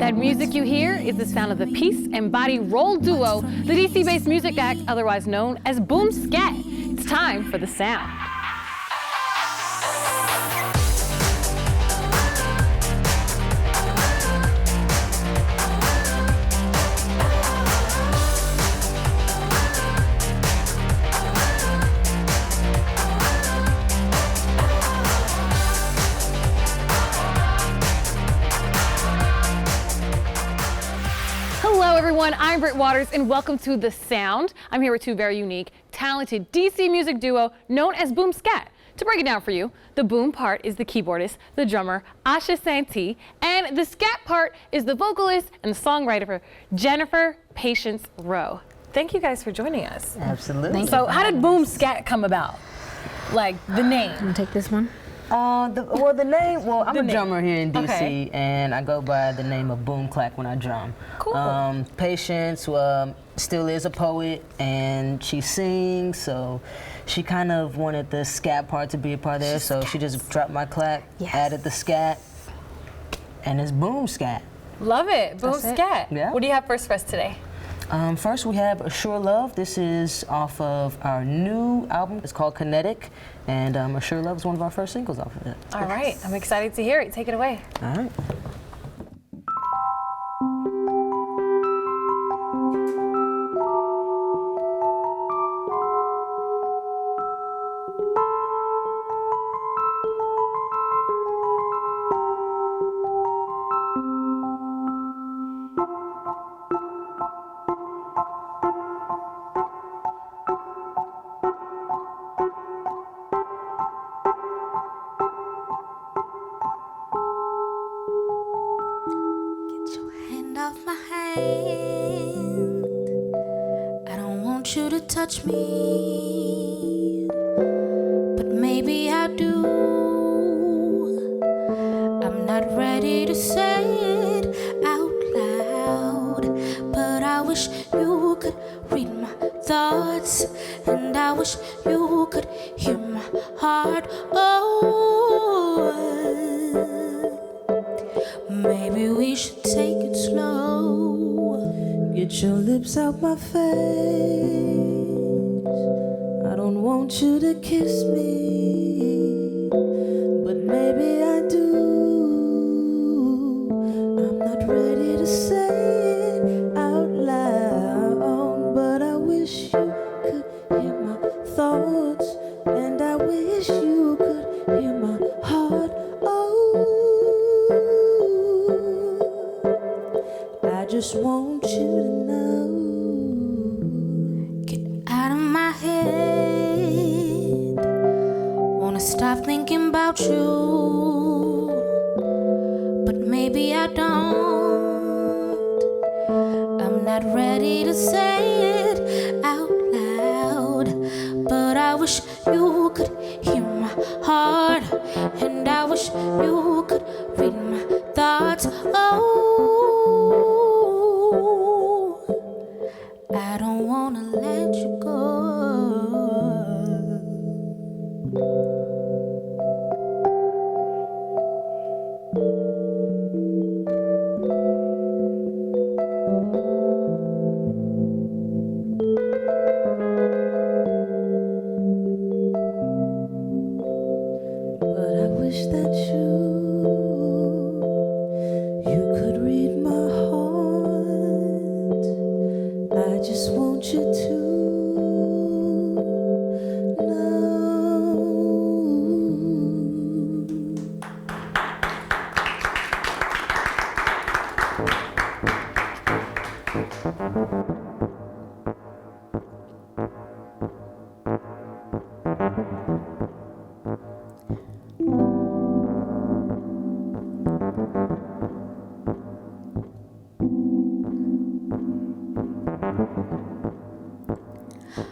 That music you hear is the sound of the Peace and Body Roll duo, the DC-based music act otherwise known as BOOMscat. It's time for the sound. Hello everyone, I'm Britt Waters and welcome to The Sound. I'm here with two very unique, talented DC music duo known as BOOMscat. To break it down for you, the boom part is the keyboardist, the drummer, Asha Santee, and the scat part is the vocalist and the songwriter, Jennifer Patience Rowe. Thank you guys for joining us. Absolutely. So how did BOOMscat come about? Like the name? You want to take this one? I'm a drummer here in DC, and I go by the name of Boom Clack when I drum. Cool. Patience still is a poet, and she sings, so she kind of wanted the scat part to be a part of there, so she just dropped my clack, added the scat, and it's BOOMscat. Love it, BOOMscat. Yeah. What do you have first for us today? First we have Assure Love. This is off of our new album. It's called Kinetic, and Assure Love is one of our first singles off of it. All right, I'm excited to hear it. Take it away. All right. Off my hand, I don't want you to touch me, but maybe I do. I'm not ready to say it out loud, but I wish you could read my thoughts, and I wish you could hear my heart. Oh, maybe we should take it slow. Get your lips out my face. I don't want you to kiss me, but maybe I do. I'm not ready to say it out loud, but I wish you could hear my thoughts, and I wish you could hear my heart. I just want you to know. Get out of my head. Wanna stop thinking about you, but maybe I don't. I'm not ready to say it out loud, but I wish you could hear my heart, and I wish you could read my thoughts. Oh, I don't wanna let you go. But I wish that you could read my heart. I just want you to know.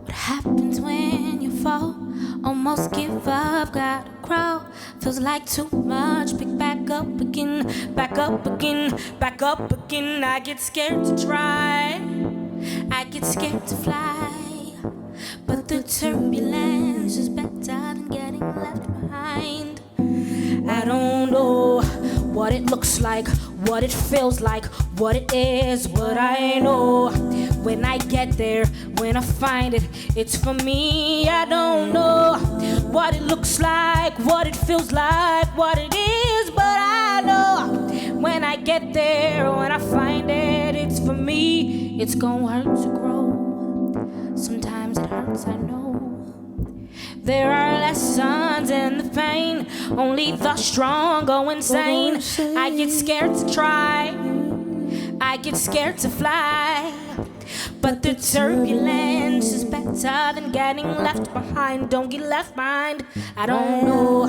What happens when you fall? Almost give up, gotta crawl. Feels like too much. Pick back up again, back up again, back up again. I get scared to try, I get scared to fly, but the turbulence is better than getting left behind. I don't know what it looks like, what it feels like, what it is, but I know when I get there, when I find it, it's for me. I don't know what it looks like, what it feels like, what it is, but I know when I get there, when I find it, it's for me. It's gonna hurt to grow. Sometimes it hurts, I know. There are lessons in the pain. Only the strong go insane. I get scared to try. I get scared to fly. But the turbulence is better than getting left behind. Don't get left behind. I don't know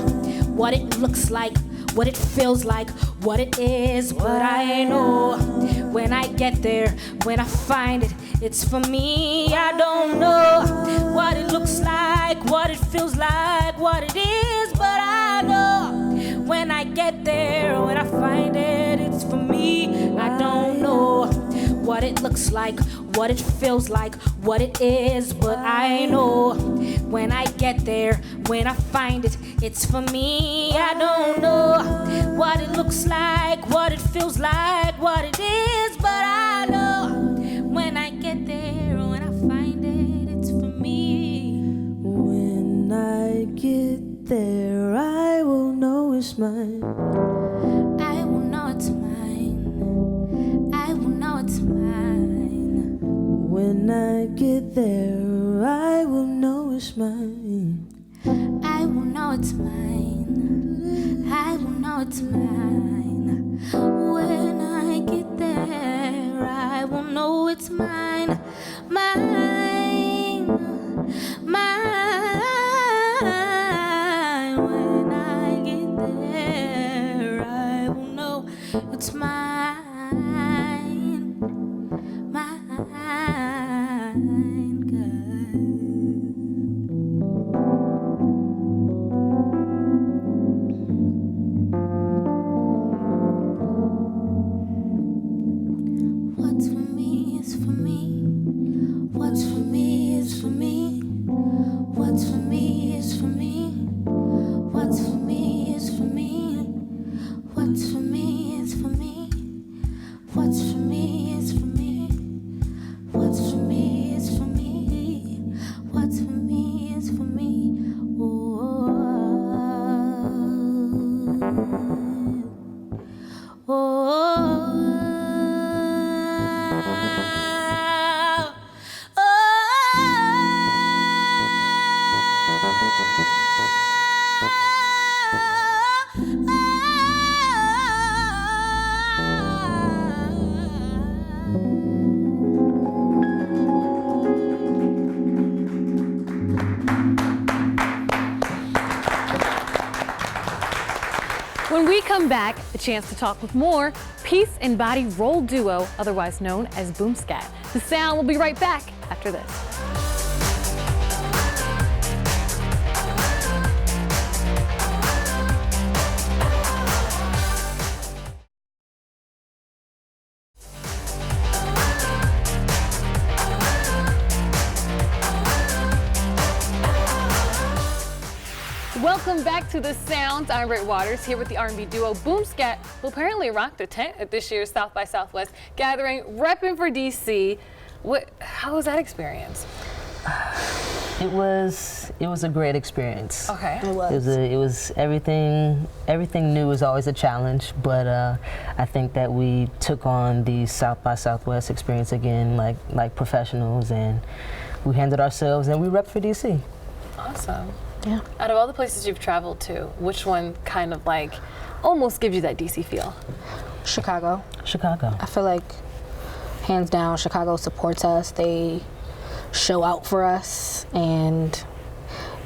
what it looks like, what it feels like, what it is, but I know when I get there, when I find it, it's for me. I don't know what it looks like, what it feels like, what it is, but I know when I get there, when I find it, it's for me. I don't know what it looks like, what it feels like, what it is, but I know when I get there, when I find it, it's for me. I don't know what it looks like, what it feels like, what it is, but I know when I get there, when I find it, it's for me. When I get there, I will know it's mine. I will know it's mine. I will know it's mine. When I get there, I will know it's mine. I will know it's mine. I will know it's mine. When I get there, I will know it's mine. Mine. Mine. When I get there, I will know it's mine. Mine, God. What's for me is for me. What's for me is for me. What's for me is for me. What's for me is for me. What's for me is for me. What's for me is for me. What's for me is for me. What's for me is for me. When we come back, a chance to talk with more Peace and Body Roll Duo, otherwise known as BOOMscat. The Sound will be right back after this. Welcome back to The Sound. I'm Britt Waters here with the R&B duo BOOMscat, who apparently rocked the tent at this year's South by Southwest gathering, repping for DC. How was that experience? It was a great experience. Okay. It was everything new is always a challenge, but I think that we took on the South by Southwest experience again like professionals, and we handled ourselves and we repped for DC. Awesome. Yeah. Out of all the places you've traveled to, which one kind of like almost gives you that DC feel? Chicago. Chicago. I feel like hands down Chicago supports us. They show out for us, and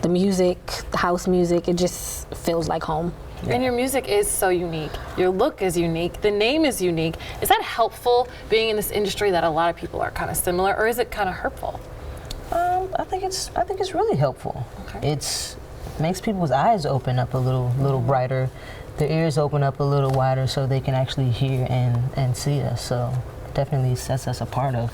the music, the house music, it just feels like home. Yeah. And your music is so unique. Your look is unique. The name is unique. Is that helpful being in this industry that a lot of people are kind of similar, or is it kind of hurtful? I think it's really helpful. Okay. It's makes people's eyes open up a little brighter, their ears open up a little wider, so they can actually hear and see us. So it definitely sets us apart of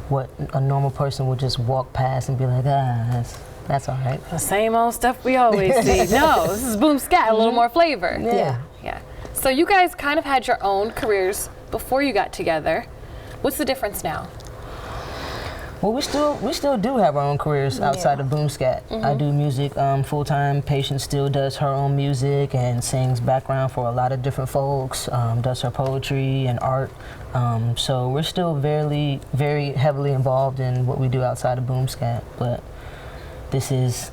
what a normal person would just walk past and be like, that's all right. The same old stuff we always see. No, this is BOOMscat, a little more flavor. Yeah. Yeah. So you guys kind of had your own careers before you got together. What's the difference now? Well, we still do have our own careers outside of BOOMscat. I do music full time. Patience still does her own music and sings background for a lot of different folks. Does her poetry and art. So we're still very heavily involved in what we do outside of BOOMscat. But this is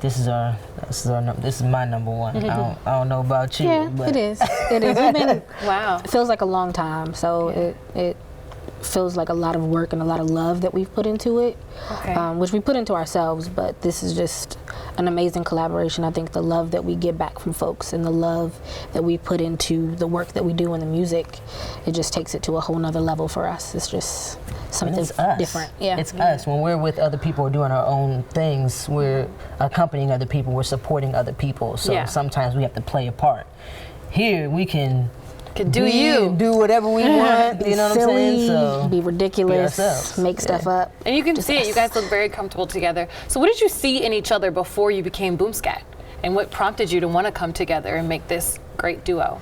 my number one. I don't know about you. Yeah, but it is. It is. We've been, Wow. it feels like a long time. So it feels like a lot of work and a lot of love that we've put into it, Okay. which we put into ourselves, but this is just an amazing collaboration. I think the love that we get back from folks and the love that we put into the work that we do in the music, it just takes it to a whole nother level for us. It's just something it's us. different. Yeah. It's us. When we're with other people or doing our own things, we're accompanying other people, we're supporting other people. So Yeah. sometimes we have to play a part. Here we can do be you. and do whatever we want. You know what I'm saying? So be ridiculous, be ourselves. make stuff up. And you can see it. You guys look very comfortable together. So what did you see in each other before you became BOOMscat? And what prompted you to want to come together and make this great duo?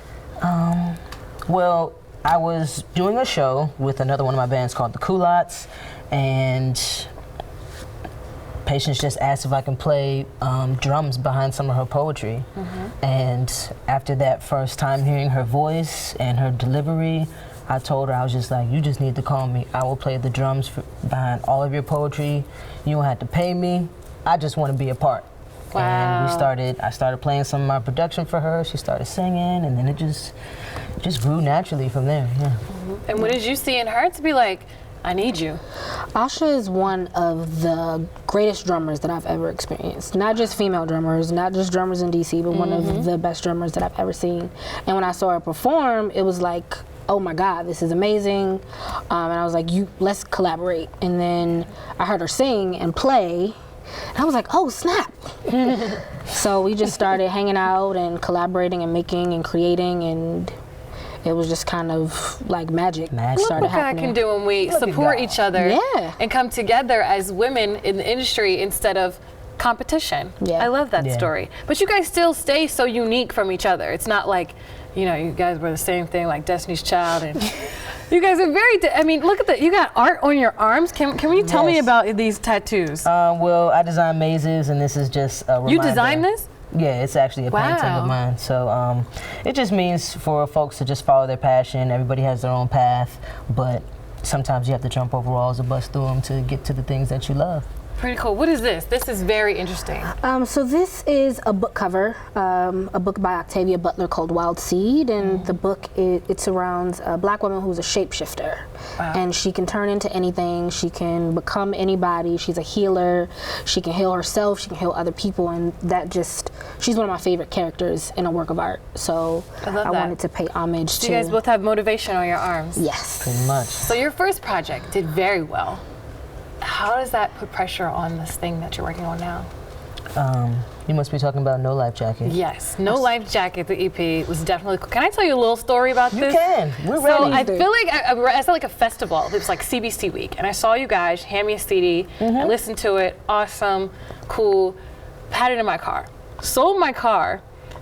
Well, I was doing a show with another one of my bands called the Culottes, and Patience just asked if I can play drums behind some of her poetry. And after that first time hearing her voice and her delivery, I told her, I was just like, you just need to call me. I will play the drums behind all of your poetry. You don't have to pay me. I just want to be a part. Wow. And I started playing some of my production for her. She started singing, and then it just grew naturally from there. Yeah. And what did you see in her to be like, I need you? Asha is one of the greatest drummers that I've ever experienced. Not just female drummers, not just drummers in DC, but one of the best drummers that I've ever seen. And when I saw her perform, it was like, oh my God, this is amazing. And I was like, let's collaborate. And then I heard her sing and play, and I was like, oh snap. So we just started hanging out and collaborating and making and creating, and it was just kind of like magic. Magic. Started Look what God happening. can do when we Look at support God. each other Yeah. and come together as women in the industry instead of competition. Yeah. I love that Yeah. story. But you guys still stay so unique from each other. It's not like, you know, you guys were the same thing like Destiny's Child, and you guys are very, I mean, look at that. You got art on your arms. Can you tell me Yes. about these tattoos? Well, I design mazes, and this is just a reminder. You designed this? Yeah, it's actually a painting Wow. of mine. So it just means for folks to just follow their passion. Everybody has their own path, but sometimes you have to jump over walls and bust through them to get to the things that you love. Pretty cool. What is this? This is very interesting. So this is a book cover, a book by Octavia Butler called Wild Seed, and the book it surrounds a black woman who's a shapeshifter, and she can turn into anything. She can become anybody. She's a healer. She can heal herself. She can heal other people, and she's one of my favorite characters in a work of art. So I love that. wanted to pay homage So to. you guys both have motivation on your arms. Yes. Pretty much. So your first project did very well. How does that put pressure on this thing that you're working on now? You must be talking about No Life Jacket. Yes, No Life Jacket, the EP, was definitely cool. Can I tell you a little story about You this? can. We're So ready. I feel like I saw like a festival. It was like CBC week, and I saw you guys hand me a CD. I listened to it. Awesome, cool. Had it in my car. Sold my car,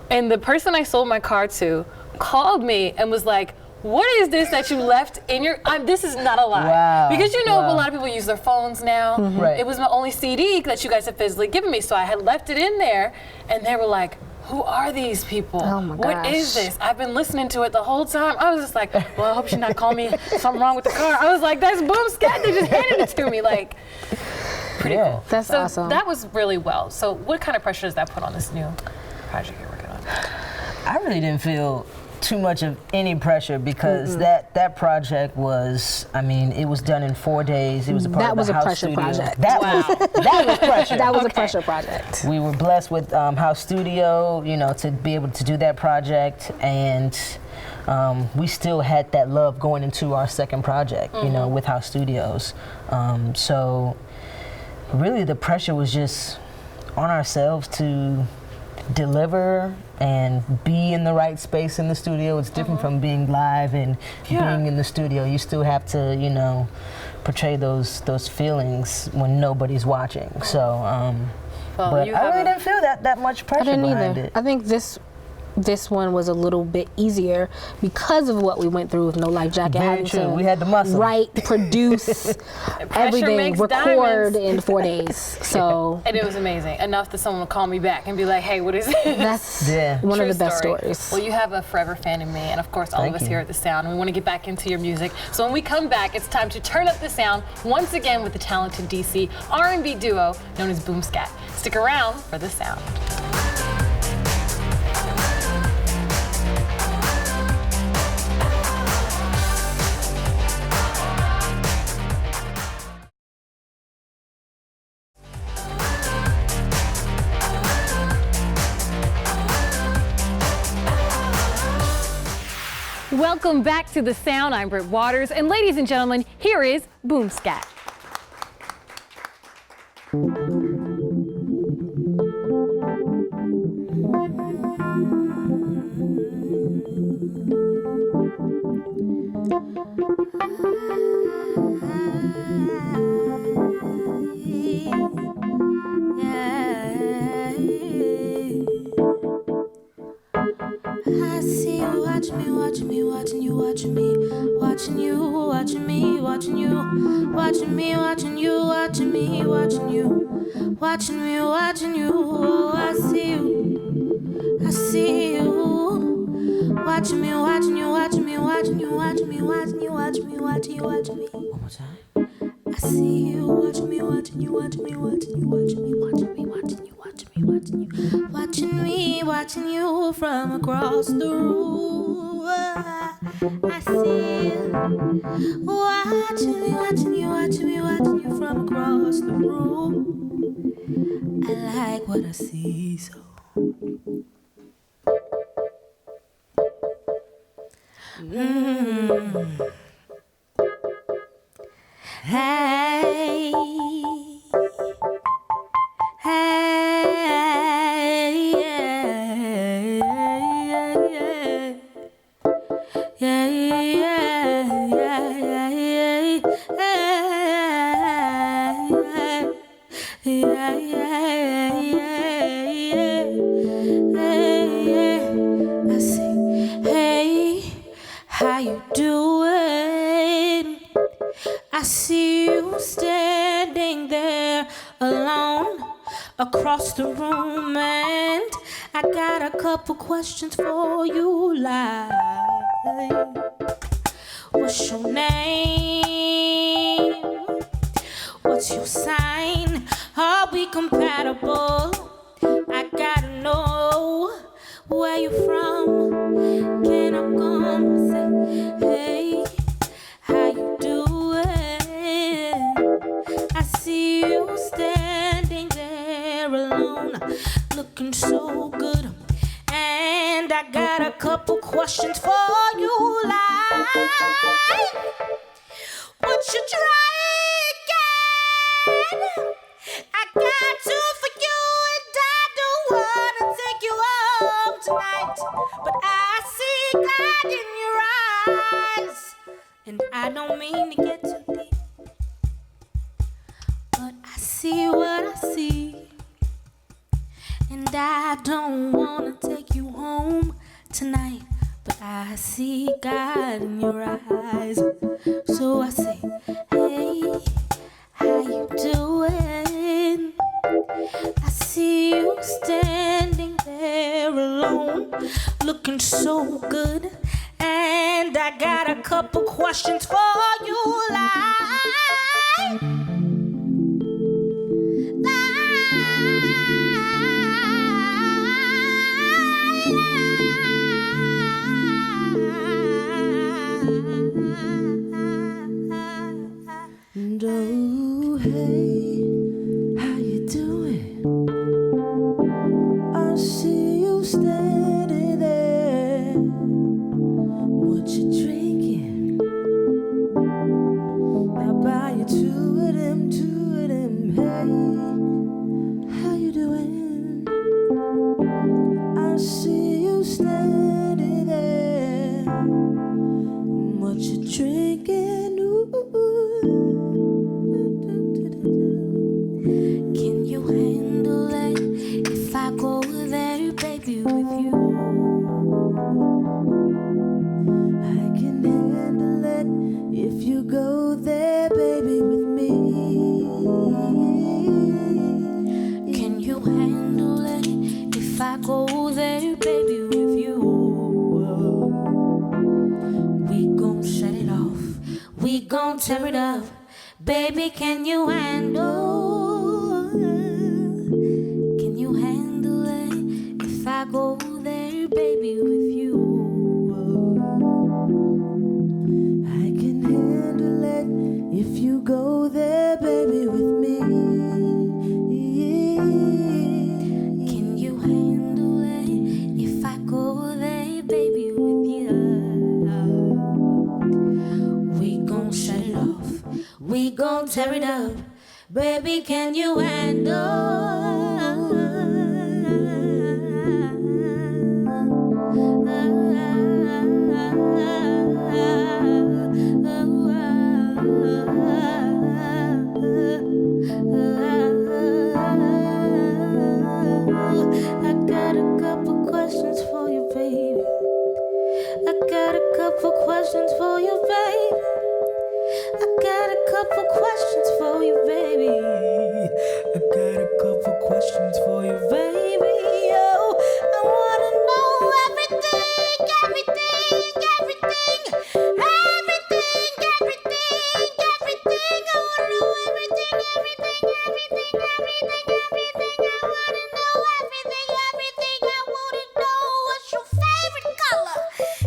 and the person I sold my car to called me and was like, what is this that you left in your, this is not a lie. Wow. Because you know Wow. a lot of people use their phones now. Right. It was my only CD that you guys had physically given me, so I had left it in there, and they were like, who are these people? Oh my What is gosh. this? I've been listening to it the whole time. I was just like, well, I hope she's not calling me something wrong with the car. I was like, that's BOOMscat. They just handed it to me. Like, pretty Yeah. cool. That's so awesome. that was really well. So what kind of pressure does that put on this new project you're working on? I really didn't feel too much of any pressure because that project was, I mean, it was done in 4 days. It was a part That of was the a house pressure studio. project. That was pressure. That was a pressure project. We were blessed with House Studio, you know, to be able to do that project, and we still had that love going into our second project, you know, with House Studios. So really the pressure was just on ourselves to deliver and be in the right space in the studio. It's different from being live and being in the studio. You still have to, you know, portray those feelings when nobody's watching. So, Well, but you I have really a- didn't feel that much I pressure didn't behind either. it. I think this this one was a little bit easier because of what we went through with No Life Jacket. Very true. We had the muscle. Write, produce, everything, makes record diamonds. in 4 days. So And it was amazing. Enough that someone would call me back and be like, hey, what is this? that's Yeah. one True of the best story. stories. Well, you have a forever fan in me, and of course, all Thank of us you. here at The Sound. We want to get back into your music. So when we come back, it's time to turn up the sound once again with the talented DC R&B duo known as BOOMscat. Stick around for The Sound. Welcome back to The Sound. I'm Britt Waters, and ladies and gentlemen, here is BOOMscat. I see you watching me, watching me, watching you, watching me, watching you, watching me, watching you, watching me, watching you, watching me, watching you, watching me, watching you. Oh, I see you, I see you, watching me, watching you, watching me, watching you, watching me, watching you, watching me, watching you, watching me. One more time. I see you watching me, watching you, watching me, watching you, watching me, watching me, watching you, watching me, watching you, watching me, watching you from across the room. I see you watching me, watching you, watching me, watching you from across the room. I like what I see, so. Hey, hey, yeah, yeah, yeah, I say, hey, how you doing? I see you standing there alone across the room, and I got a couple questions for you, like, what's your name? What's your sign? Are we compatible? I gotta know where you from. Can I come and say, hey, how you doing? I see you standing there alone, looking so good. And I got a couple questions for you, like, what you drinking? I got two for you, and I don't wanna take you home tonight, but I see God in your eyes, and I don't mean to get too deep, but I see what I see, and I don't wanna take you home tonight, but I see God in your eyes. So I say, hey, how you doing? I see you standing there alone, looking so good. And I got a couple questions for you, like, And oh, hey, how you doing? I see you standing there. What you drinking? I'll buy you two of them. Hey, how you doing? I see you standing there. What you drinking? Ooh. gon' tear it up. Baby, can you handle? Can you handle it if I go there, baby, with you? I can handle it if you go there, baby, with me. Can you handle it if I go there, baby, with you? We gon' shut it off. We gon' tear it up. Baby, can you I got a couple questions for you, baby. I got a couple questions for you, baby. I got a couple questions for you, baby. I got a couple questions for you, baby. Oh, I wanna know everything, everything, everything, everything, everything, everything. I wanna know everything, everything, everything, everything, everything. I wanna know everything, everything. I wanna know what's your favorite color.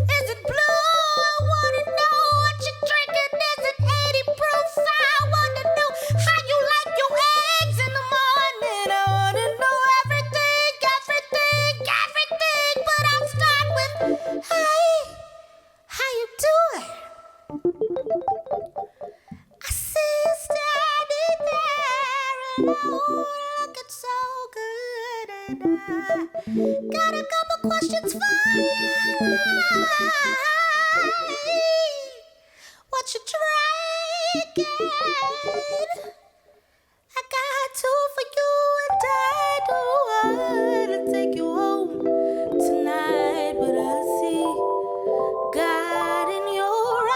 Is it blue? I wanna know what you're drinking. Is it 80 proof? I wanna know how you like your eggs in the morning. I wanna know everything, everything, everything. But I'll start with, hey, how you doing? I see you standing there alone, looking so good, and I got a couple questions for you. What you drinking? I got two for you, and I don't wanna take you home tonight, but I see God in your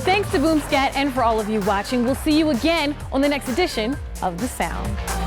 Thanks to BOOMscat and for all of you watching. We'll see you again on the next edition of The Sound.